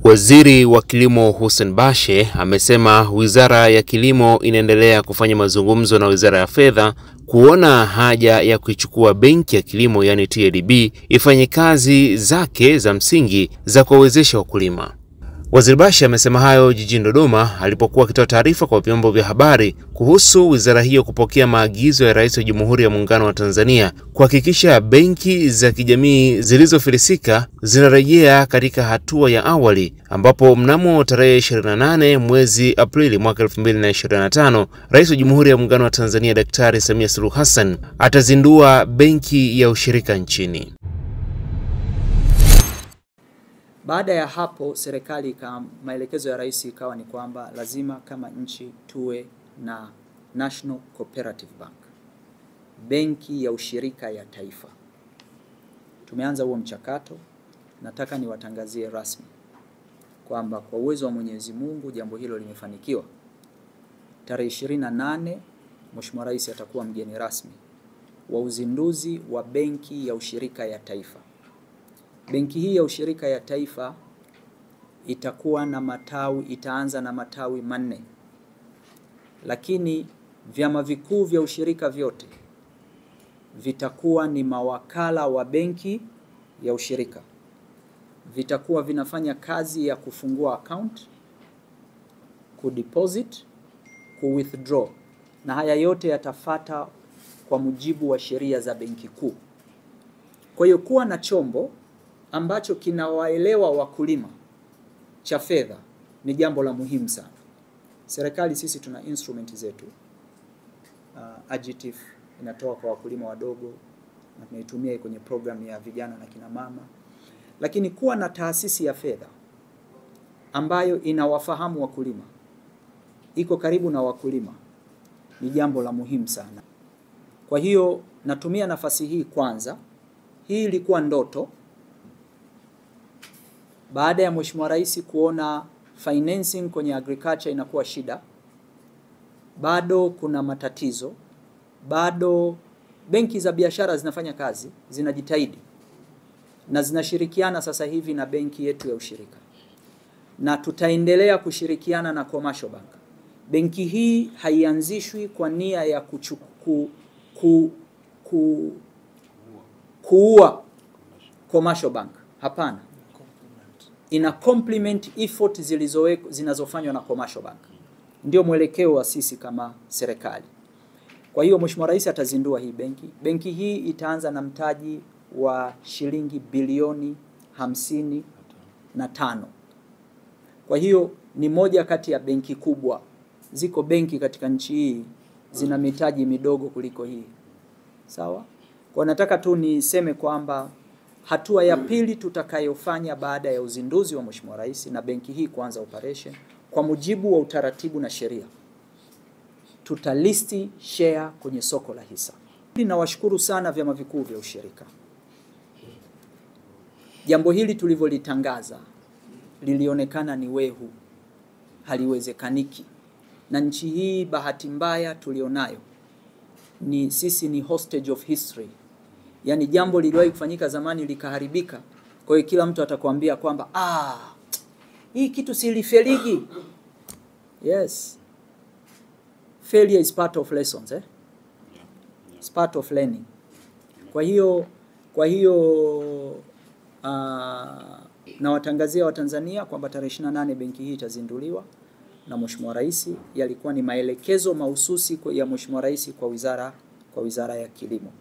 Waziri wa Kilimo Hussein Bashe amesema Wizara ya Kilimo inaendelea kufanya mazungumzo na Wizara ya Fedha kuona haja ya kuichukua Benki ya Kilimo yani TADB ifanye kazi zake za msingi za kuwawezesha wakulima. Waziri Bashe amesema hayo jijini Dodoma alipokuwa akitoa taarifa kwa vyombo vya habari kuhusu wizara hiyo kupokea maagizo ya Rais wa Jamhuri ya Muungano wa Tanzania kuhakikisha benki za kijamii zilizofilisika zinarejea katika hatua ya awali, ambapo mnamo tarehe 28 mwezi Aprili mwaka 2025 Rais wa Jamhuri ya Muungano wa Tanzania Daktari Samia Suluhu Hassan atazindua benki ya ushirika nchini. Baada ya hapo serikali maelekezo ya rais ikawa ni kwamba lazima kama nchi tuwe na National Cooperative Bank, benki ya ushirika ya taifa. Tumeanza huo mchakato. Nataka niwatangazie rasmi kwamba kwa uwezo wa Mwenyezi Mungu jambo hilo limefanikiwa. Tarehe 28 Mheshimiwa Rais atakuwa mgeni rasmi wa uzinduzi wa benki ya ushirika ya taifa. Benki hii ya ushirika ya taifa itaanza na matawi 4. Lakini vyama vikuu vya ushirika vyote vitakuwa ni mawakala wa benki ya ushirika. Vitakuwa vinafanya kazi ya kufungua account, kudeposit, kuwithdraw. Na haya yote yatafata kwa mujibu wa sheria za benki kuu. Kwa hiyo kuwa na chombo ambacho kinawaelewa wakulima cha fedha ni jambo la muhimu sana. Serikali sisi tuna instrument zetu. AGITF inatoa kwa wakulima wadogo na tunaitumia kwenye program ya vijana na kina mama. Lakini kuwa na taasisi ya fedha ambayo inawafahamu wakulima, iko karibu na wakulima, ni jambo la muhimu sana. Kwa hiyo natumia nafasi hii kwanza. Hii ilikuwa ndoto. Baada ya Mheshimiwa Rais kuona financing kwenye agriculture inakuwa shida, bado kuna matatizo, bado benki za biashara zinafanya kazi, zinajitahidi na zinashirikiana sasa hivi na benki yetu ya ushirika, na tutaendelea kushirikiana na Commercial Bank. Benki hii haianzishwi kwa nia ya kuua Commercial Bank, hapana. Ina complement effort zinazofanywa na Commercial Bank. Ndio mwelekeo wa sisi kama serikali. Kwa hiyo Mheshimiwa Rais atazindua hii benki. Benki hii itaanza na mtaji wa shilingi bilioni 55. Kwa hiyo ni moja kati ya benki kubwa. Ziko benki katika nchi hii zina mitaji midogo kuliko hii. Sawa? Kwa nataka tu niseme kwamba hatua ya pili tutakayofanya baada ya uzinduzi wa Mheshimiwa Rais na benki hii kuanza operation kwa mujibu wa utaratibu na sheria, tutalisti share kwenye soko la hisa. Ninawashukuru sana vyama vikuu vya ushirika. Jambo hili tulivyolitangaza lilionekana ni wehu, haliwezekaniki. Na nchi hii bahati mbaya tulionayo ni sisi ni hostage of history. Yani jambo liliwahi kufanyika zamani likaharibika. Kwa hiyo kila mtu atakwambia kwamba hii kitu silifeligi. Yes. Failure is part of lessons, It's part of learning. Kwa hiyo na watangazia wa Tanzania kwamba tarehe 28 benki hii itazinduliwa na Mheshimiwa Rais. Yalikuwa ni maelekezo mahususi ya Mheshimiwa Rais kwa Wizara ya Kilimo.